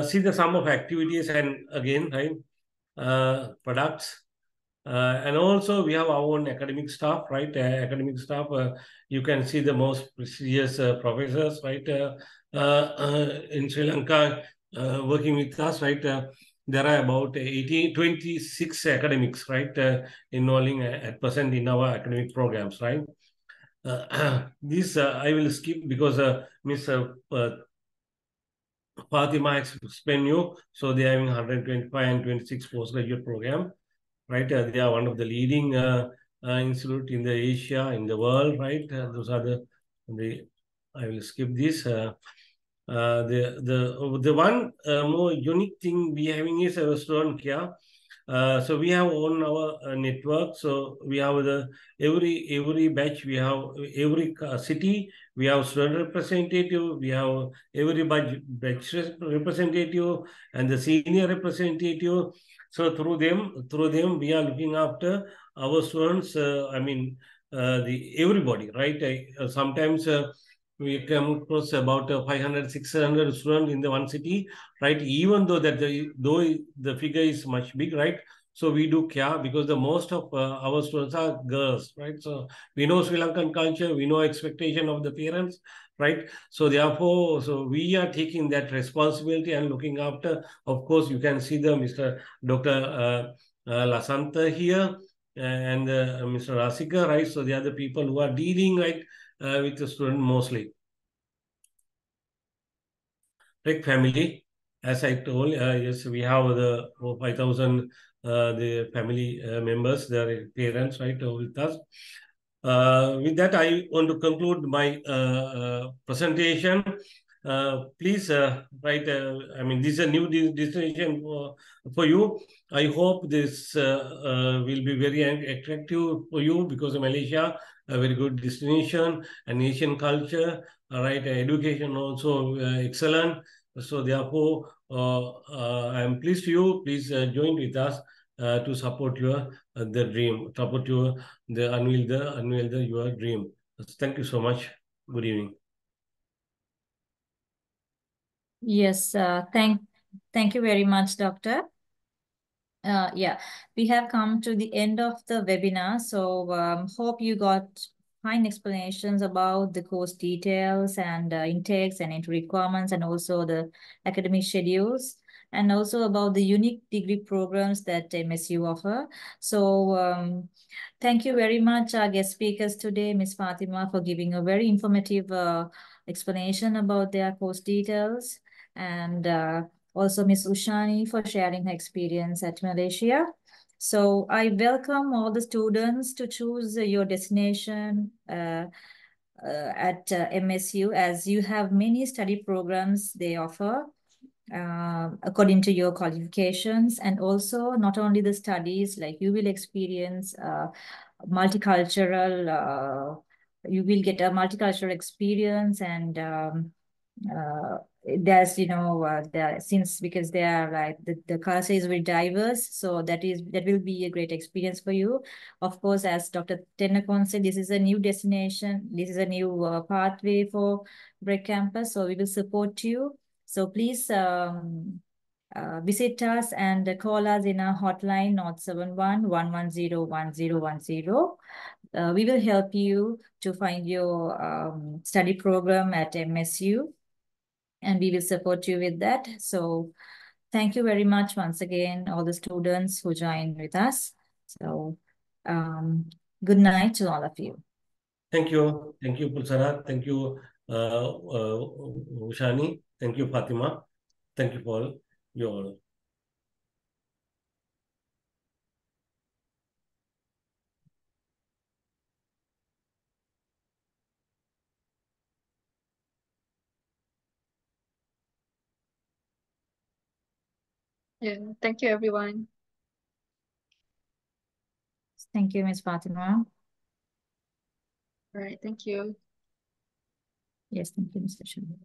See the sum of activities and again, right? Products. And also we have our own academic staff, right? Academic staff, you can see the most prestigious professors, right? In Sri Lanka, working with us, right? There are about 26 academics, right? Enrolling at present in our academic programs, right? This I will skip because Ms. Fatima explained you. So they are having 125 and 26 postgraduate program, right? They are one of the leading institute in the Asia, in the world, right? Those are the. I will skip this. The one more unique thing we having is a student care. So we have on our network. So we have every batch. We have every city. We have student representative. We have every batch representative and the senior representative. So through them, we are looking after our students. I mean, the everybody, right? Sometimes we come across about 500, 600 students in the one city, right? Even though though the figure is much big, right? So we do care because the most of our students are girls, right? So we know Sri Lankan culture, we know expectation of the parents, right? So therefore, so we are taking that responsibility and looking after. Of course, you can see the Dr. Lasanta here and Mr. Rasika, right? So they are the people who are dealing, right, with the student mostly. Like family, as I told, yes, we have the 5,000 the family members, their parents, right, with us. With that, I want to conclude my presentation. Please write. I mean, this is a new destination for you. I hope this will be very attractive for you because of Malaysia, a very good destination, and Asian culture. All right, education also excellent. So therefore, I am pleased to you. Please join with us to support your the dream, support your the unveil the your dream. Thank you so much. Good evening. Yes, thank you very much, Doctor. Yeah, we have come to the end of the webinar. So hope you got fine explanations about the course details and intakes and entry requirements and also the academic schedules. and also about the unique degree programs that MSU offer. So thank you very much, our guest speakers today, Ms. Fatima, for giving a very informative explanation about their course details, and also Ms. Ushani for sharing her experience at Malaysia. So I welcome all the students to choose your destination at MSU, as you have many study programs they offer according to your qualifications, and also not only the studies, like you will experience multicultural, you will get a multicultural experience, and there's since because they are like the culture is very diverse, so that will be a great experience for you. Of course, as Dr. Tennakoon said, this is a new destination, this is a new pathway for BREC campus, so we will support you. So please visit us and call us in our hotline 071-110-1010. We will help you to find your study program at MSU, and we will support you with that. So thank you very much once again, all the students who joined with us. So good night to all of you. Thank you. Thank you, Pulsara. Thank you, Ushani. Thank you, Fatima. Thank you for your. Yeah, thank you, everyone. Thank you, Ms. Fatima. All right, thank you. Yes, thank you, Mr. Sharma.